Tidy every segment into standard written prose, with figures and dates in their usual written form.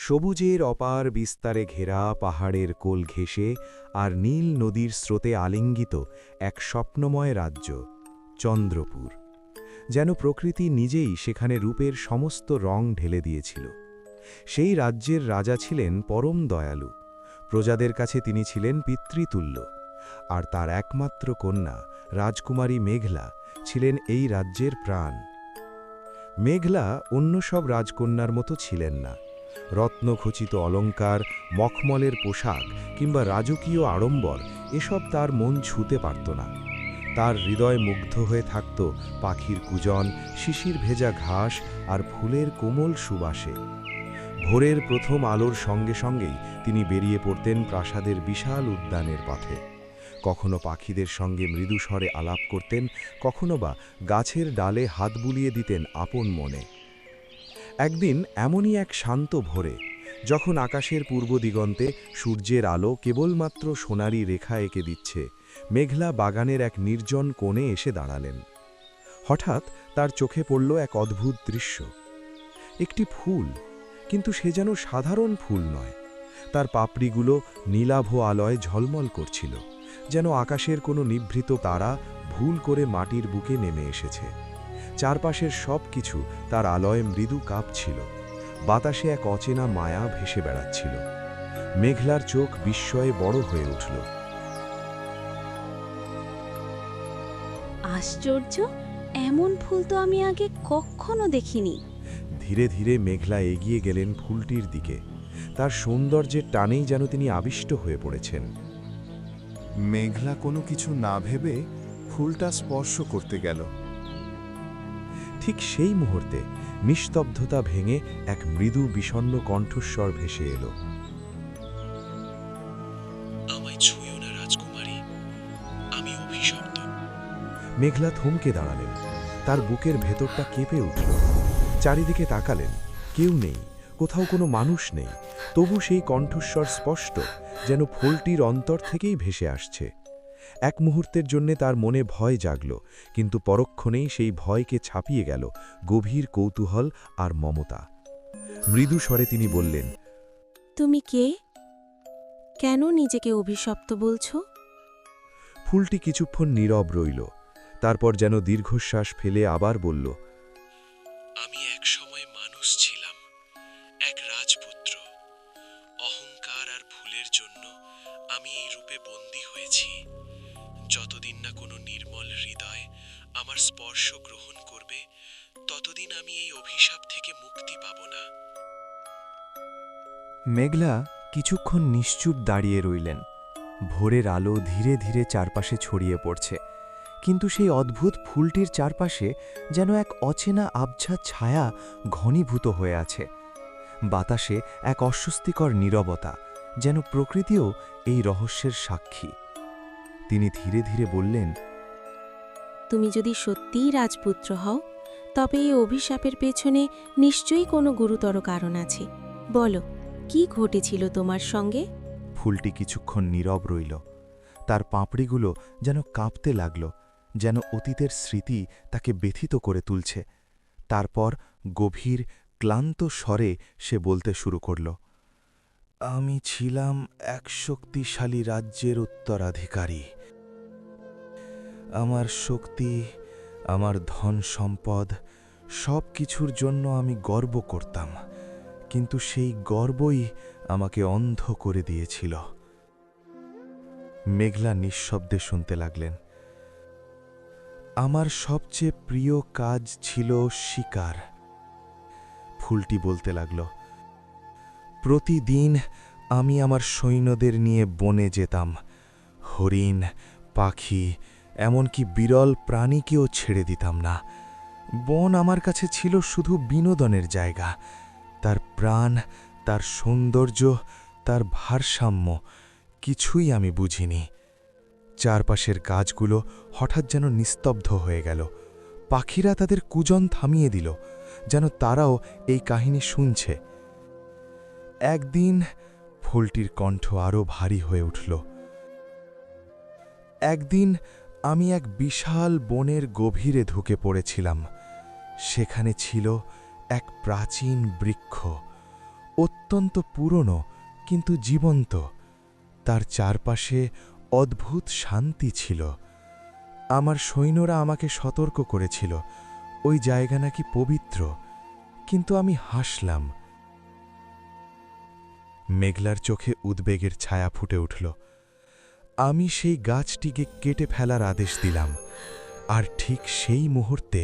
সবুজের অপার বিস্তারে ঘেরা পাহাড়ের কোল ঘেঁষে আর নীল নদীর স্রোতে আলিঙ্গিত এক স্বপ্নময় রাজ্য চন্দ্রপুর। যেন প্রকৃতি নিজেই সেখানে রূপের সমস্ত রং ঢেলে দিয়েছিল। সেই রাজ্যের রাজা ছিলেন পরম দয়ালু, প্রজাদের কাছে তিনি ছিলেন পিতৃতুল্য, আর তার একমাত্র কন্যা রাজকুমারী মেঘলা ছিলেন এই রাজ্যের প্রাণ। মেঘলা অন্য সব রাজকন্যার মতো ছিলেন না। রত্নখচিত অলঙ্কার, মখমলের পোশাক কিংবা রাজকীয় আড়ম্বর এসব তার মন ছুঁতে পারত না। তার হৃদয় মুগ্ধ হয়ে থাকত পাখির কুজন, শিশির ভেজা ঘাস আর ফুলের কোমল সুবাসে। ভোরের প্রথম আলোর সঙ্গে সঙ্গেই তিনি বেরিয়ে পড়তেন প্রাসাদের বিশাল উদ্যানের পথে। কখনো পাখিদের সঙ্গে মৃদু স্বরে আলাপ করতেন, কখনো বা গাছের ডালে হাত বুলিয়ে দিতেন আপন মনে। একদিন এমনই এক শান্ত ভোরে, যখন আকাশের পূর্ব দিগন্তে সূর্যের আলো কেবলমাত্র সোনালি রেখা এঁকে দিচ্ছে, মেঘলা বাগানের এক নির্জন কোণে এসে দাঁড়ালেন। হঠাৎ তার চোখে পড়ল এক অদ্ভুত দৃশ্য। একটি ফুল, কিন্তু সে যেন সাধারণ ফুল নয়। তার পাপড়িগুলো নীলাভ আলোয় ঝলমল করছিল, যেন আকাশের কোনো নিভৃত তারা ভুল করে মাটির বুকে নেমে এসেছে। চারপাশের সব কিছু তার আলোয় মৃদু কাঁপছিল। বাতাসে এক অচেনা মায়া ভেসে বেড়াচ্ছিল। মেঘলার চোখ বিস্ময়ে বড় হয়ে উঠল। আশ্চর্য, এমন ফুল তো আমি আগে কখনো দেখিনি। ধীরে ধীরে মেঘলা এগিয়ে গেলেন ফুলটির দিকে। তার সৌন্দর্যের টানেই যেন তিনি আবিষ্ট হয়ে পড়েছেন। মেঘলা কোনো কিছু না ভেবে ফুলটা স্পর্শ করতে গেল। ঠিক সেই মুহূর্তে নিস্তব্ধতা ভেঙে এক মৃদু বিষণ্ণ কণ্ঠস্বর ভেসে এলো। আমায় ছুঁয়ো না রাজকুমারী, আমি অভিশপ্ত। মেঘলা থমকে দাঁড়ালেন। তার বুকের ভেতরটা কেঁপে উঠল। চারিদিকে তাকালেন, কেউ নেই, কোথাও কোনো মানুষ নেই। তবু সেই কণ্ঠস্বর স্পষ্ট, যেন ফুলটির অন্তর থেকেই ভেসে আসছে। এক মুহূর্তের জন্যে তার মনে ভয় জাগল, কিন্তু পরক্ষণেই সেই ভয়কে ছাপিয়ে গেল গভীর কৌতূহল আর মমতা। মৃদু স্বরে তিনি বললেন, তুমি কে? কেন নিজেকে অভিশপ্ত বলছো? ফুলটি কিছুক্ষণ নীরব রইল, তারপর যেন দীর্ঘশ্বাস ফেলে আবার বলল, আমি এক সময় মানুষ ছিলাম, এক রাজপুত্র। অহংকার আর ভুলের জন্য আমি এই রূপে বন্দী হয়েছি। যতদিন না কোনো নির্মল হৃদয় আমার স্পর্শ গ্রহণ করবে, ততদিন আমি এই অভিশাপ থেকে মুক্তি পাব না। মেঘলা কিছুক্ষণ নিশ্চুপ দাঁড়িয়ে রইলেন। ভোরের আলো ধীরে ধীরে চারপাশে ছড়িয়ে পড়ছে, কিন্তু সেই অদ্ভুত ফুলটির চারপাশে যেন এক অচেনা আবছা ছায়া ঘনীভূত হয়ে আছে। বাতাসে এক অস্বস্তিকর নীরবতা, যেন প্রকৃতিও এই রহস্যের সাক্ষী। তিনি ধীরে ধীরে বললেন, তুমি যদি সত্যিই রাজপুত্র হও, তবে এই অভিশাপের পেছনে নিশ্চয়ই কোনো গুরুতর কারণ আছে। বলো, কি ঘটেছিল তোমার সঙ্গে? ফুলটি কিছুক্ষণ নীরব রইল। তার পাপড়িগুলো যেন কাঁপতে লাগল, যেন অতীতের স্মৃতি তাকে ব্যথিত করে তুলছে। তারপর গভীর ক্লান্ত স্বরে সে বলতে শুরু করল, আমি ছিলাম এক শক্তিশালী রাজ্যের উত্তরাধিকারী। আমার শক্তি, আমার ধন সম্পদ, সব কিছুর জন্য আমি গর্ব করতাম, কিন্তু সেই গর্বই আমাকে অন্ধ করে দিয়েছিল। মেঘলা নিঃশব্দে শুনতে লাগলেন। আমার সবচেয়ে প্রিয় কাজ ছিল শিকার। ফুলটি বলতে লাগল, প্রতিদিন আমি আমার সৈন্যদের নিয়ে বনে যেতাম। হরিণ, পাখি, এমনকি বিরল প্রাণীকেও ছেড়ে দিতাম না। বন আমার কাছে ছিল শুধু বিনোদনের জায়গা। তার প্রাণ, তার সৌন্দর্য, তার ভারসাম্য কিছুই আমি বুঝিনি। চারপাশের গাছগুলো হঠাৎ যেন নিস্তব্ধ হয়ে গেল। পাখিরা তাদের কুজন থামিয়ে দিল, যেন তারাও এই কাহিনী শুনছে। একদিন ফুলটির কণ্ঠ আরও ভারী হয়ে উঠল। একদিন আমি এক বিশাল বনের গভীরে ঢুকে পড়েছিলাম। সেখানে ছিল এক প্রাচীন বৃক্ষ, অত্যন্ত পুরনো কিন্তু জীবন্ত। তার চারপাশে অদ্ভুত শান্তি ছিল। আমার সৈন্যরা আমাকে সতর্ক করেছিল ওই জায়গা নাকি পবিত্র, কিন্তু আমি হাসলাম। মেঘলার চোখে উদ্বেগের ছায়া ফুটে উঠল। আমি সেই গাছটিকে কেটে ফেলার আদেশ দিলাম, আর ঠিক সেই মুহূর্তে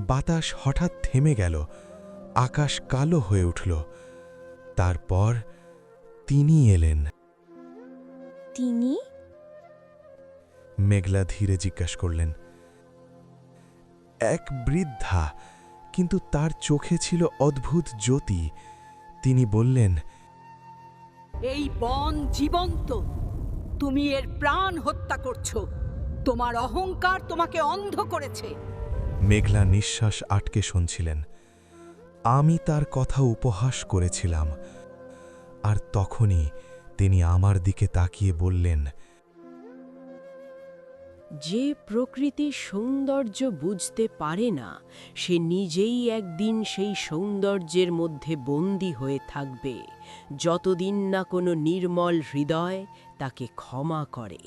বাতাস হঠাৎ থেমে গেল, আকাশ কালো হয়ে উঠল। তারপর তিনি এলেন। তিনি? মেঘলা ধীরে জিজ্ঞাসা করলেন। এক বৃদ্ধা, কিন্তু তার চোখে ছিল অদ্ভুত জ্যোতি। তিনি বললেন, এই বন জীবন্ত, তুমি এর প্রাণ হত্যা করছো। তোমার অহংকার তোমাকে অন্ধ করেছে। মেঘলা নিঃশ্বাস আটকে শুনছিলেন। আমি তার কথা উপহাস করেছিলাম, আর তখনই তিনি আমার দিকে তাকিয়ে বললেন, যে প্রকৃতির সৌন্দর্য বুঝতে পারে না, সে নিজেই একদিন সেই সৌন্দর্যের মধ্যে বন্দী হয়ে থাকবে, যতদিন না কোনো নির্মল হৃদয় তাকে ক্ষমা করে।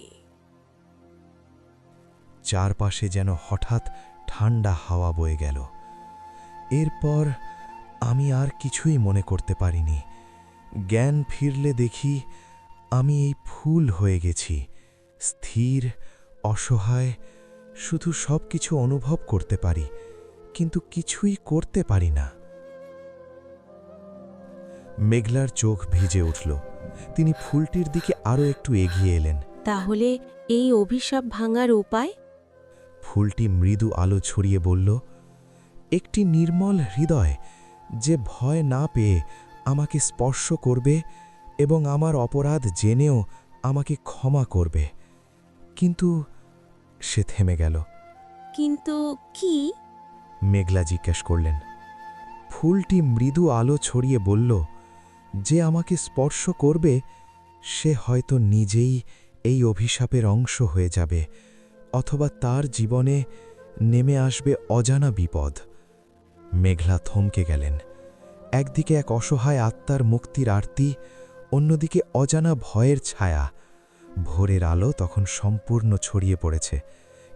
চারপাশে যেন হঠাৎ ঠান্ডা হাওয়া বয়ে গেল। এরপর আমি আর কিছুই মনে করতে পারিনি। জ্ঞান ফিরলে দেখি আমি এই ফুল হয়ে গেছি, স্থির, অসহায়, শুধু সব কিছু অনুভব করতে পারি, কিন্তু কিছুই করতে পারি না। মেঘলার চোখ ভিজে উঠল। তিনি ফুলটির দিকে আরও একটু এগিয়ে এলেন। তাহলে এই অভিশাপ ভাঙার উপায়? ফুলটি মৃদু আলো ছড়িয়ে বলল, একটি নির্মল হৃদয়, যে ভয় না পেয়ে আমাকে স্পর্শ করবে এবং আমার অপরাধ জেনেও আমাকে ক্ষমা করবে। কিন্তু সে থেমে গেল। কিন্তু কি? মেঘলা জিজ্ঞেস করলেন। ফুলটি মৃদু আলো ছড়িয়ে বলল, যে আমাকে স্পর্শ করবে সে হয়তো নিজেই এই অভিশাপের অংশ হয়ে যাবে, অথবা তার জীবনে নেমে আসবে অজানা বিপদ। মেঘলা থমকে গেলেন। একদিকে এক অসহায় আত্মার মুক্তির আরতি, অন্যদিকে অজানা ভয়ের ছায়া। ভোরের আলো তখন সম্পূর্ণ ছড়িয়ে পড়েছে,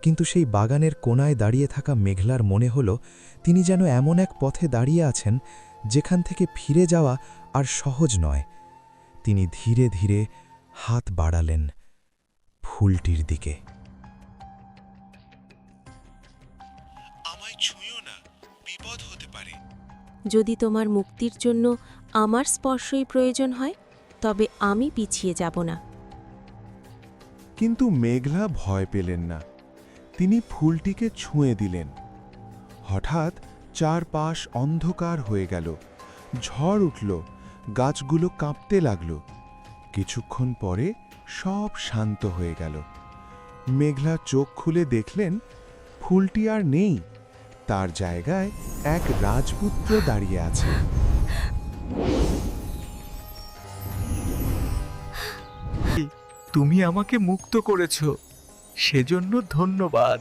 কিন্তু সেই বাগানের কোণায় দাঁড়িয়ে থাকা মেঘলার মনে হল তিনি যেন এমন এক পথে দাঁড়িয়ে আছেন যেখান থেকে ফিরে যাওয়া আর সহজ নয়। তিনি ধীরে ধীরে হাত বাড়ালেন ফুলটির দিকে। আমায় ছুঁয়ো না, বিপদ হতে পারে। যদি তোমার মুক্তির জন্য আমার স্পর্শই প্রয়োজন হয়, তবে আমি পিছিয়ে যাব না। কিন্তু মেঘলা ভয় পেলেন না। তিনি ফুলটিকে ছুঁয়ে দিলেন। হঠাৎ চারপাশ অন্ধকার হয়ে গেল। ঝড় উঠল, গাছগুলো কাঁপতে লাগল। কিছুক্ষণ পরে সব শান্ত হয়ে গেল। মেঘলা চোখ খুলে দেখলেন ফুলটি আর নেই। তার জায়গায় এক রাজপুত্র দাঁড়িয়ে আছে। তুমি আমাকে মুক্ত করেছ, সেজন্য ধন্যবাদ।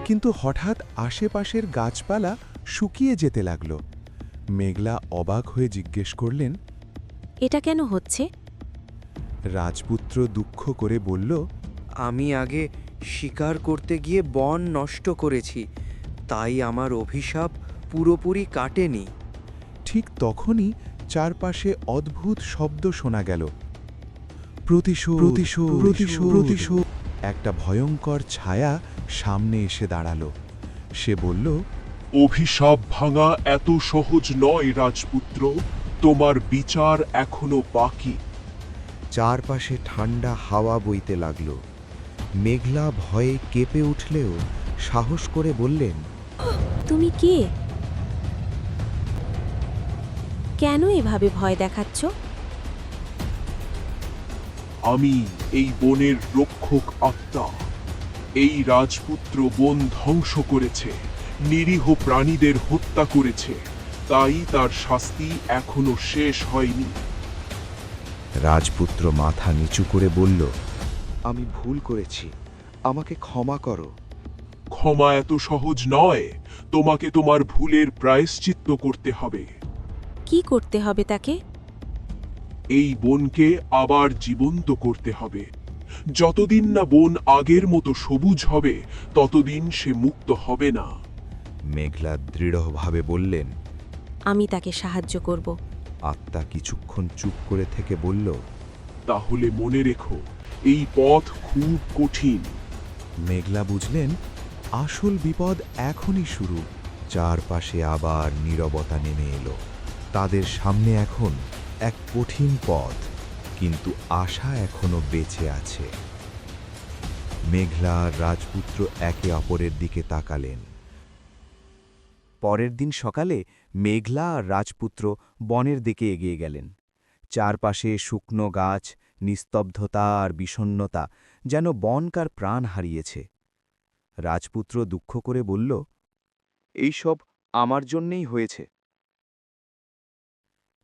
কিন্তু হঠাৎ আশেপাশের গাছপালা শুকিয়ে যেতে লাগল। মেঘলা অবাক হয়ে জিজ্ঞেস করলেন, এটা কেন হচ্ছে? রাজপুত্র দুঃখ করে বলল, আমি আগে শিকার করতে গিয়ে বন নষ্ট করেছি, তাই আমার অভিশাপ পুরোপুরি কাটেনি। ঠিক তখনই চারপাশে অদ্ভুত শব্দ শোনা গেল। প্রতিশোধ, প্রতিশোধ, প্রতিশোধ, প্রতিশোধ। একটা ভয়ঙ্কর ছায়া সামনে এসে দাঁড়ালো। সে বলল, অভিশাপ ভাঙা এত সহজ নয় রাজপুত্র, তোমার বিচার এখনো বাকি। চারপাশে ঠান্ডা হাওয়া বইতে লাগল। মেঘলা ভয়ে কেঁপে উঠলেও সাহস করে বললেন, তুমি কে? কেন এভাবে ভয় দেখাচ্ছ? আমি এই বনের রক্ষক আত্মা। এই রাজপুত্র বন ধ্বংস করেছে, নিরীহ প্রাণীদের হত্যা করেছে, তাই তার শাস্তি এখনো শেষ হয়নি। রাজপুত্র মাথা নিচু করে বলল, আমি ভুল করেছি, আমাকে ক্ষমা করো। ক্ষমা এত সহজ নয়, তোমাকে তোমার ভুলের প্রায়শ্চিত্ত করতে হবে। কি করতে হবে তাকে? এই বনকে আবার জীবন্ত করতে হবে। যতদিন না বন আগের মতো সবুজ হবে, ততদিন সে মুক্ত হবে না। মেঘলা দৃঢ়ভাবে বললেন। আমি তাকে সাহায্য করব। আত্মা কিছুক্ষণ চুপ করে থেকে বলল, তাহলে মনে রেখো, এই পথ খুব কঠিন। মেঘলা বুঝলেন আসল বিপদ এখনই শুরু। চারপাশে আবার নীরবতা নেমে এলো। তাদের সামনে এখন এক কঠিন পথ, কিন্তু আশা এখনো বেঁচে আছে। মেঘলা আর রাজপুত্র একে অপরের দিকে তাকালেন। পরের দিন সকালে মেঘলা আর রাজপুত্র বনের দিকে এগিয়ে গেলেন। চারপাশে শুকনো গাছ, নিস্তব্ধতা আর বিষণ্ণতা, যেন বনকার প্রাণ হারিয়েছে। রাজপুত্র দুঃখ করে বলল, এই সব আমার জন্যেই হয়েছে।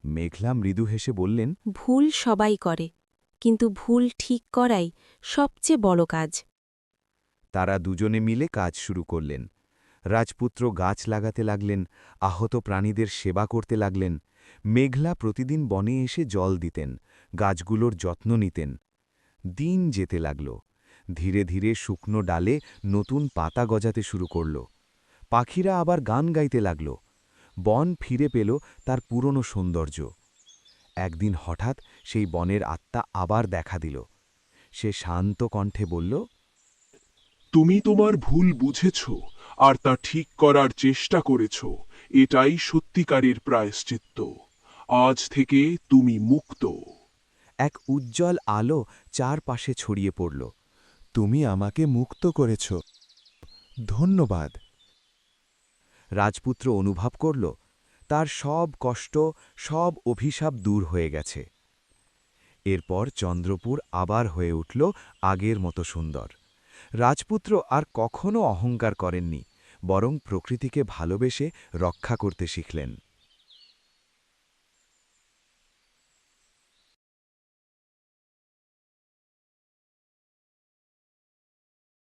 মেঘলা মৃদু হেসে বললেন, ভুল সবাই করে, কিন্তু ভুল ঠিক করাই সবচেয়ে বড় কাজ। তারা দুজনে মিলে কাজ শুরু করলেন। রাজপুত্র গাছ লাগাতে লাগলেন, আহত প্রাণীদের সেবা করতে লাগলেন। মেঘলা প্রতিদিন বনে এসে জল দিতেন, গাছগুলোর যত্ন নিতেন। দিন যেতে লাগল। ধীরে ধীরে শুকনো ডালে নতুন পাতা গজাতে শুরু করল। পাখিরা আবার গান গাইতে লাগল। বন ফিরে পেল তার পুরনো সৌন্দর্য। একদিন হঠাৎ সেই বনের আত্মা আবার দেখা দিল। সে শান্ত কণ্ঠে বলল, তুমি তোমার ভুল বুঝেছ আর তা ঠিক করার চেষ্টা করেছ। এটাই সত্যিকারের প্রায়শ্চিত্ত। আজ থেকে তুমি মুক্ত। এক উজ্জ্বল আলো চারপাশে ছড়িয়ে পড়ল। তুমি আমাকে মুক্ত করেছ, ধন্যবাদ। রাজপুত্র অনুভব করল তার সব কষ্ট, সব অভিশাপ দূর হয়ে গেছে। এরপর চন্দ্রপুর আবার হয়ে উঠল আগের মতো সুন্দর। রাজপুত্র আর কখনো অহংকার করেননি, বরং প্রকৃতিকে ভালোবেসে রক্ষা করতে শিখলেন।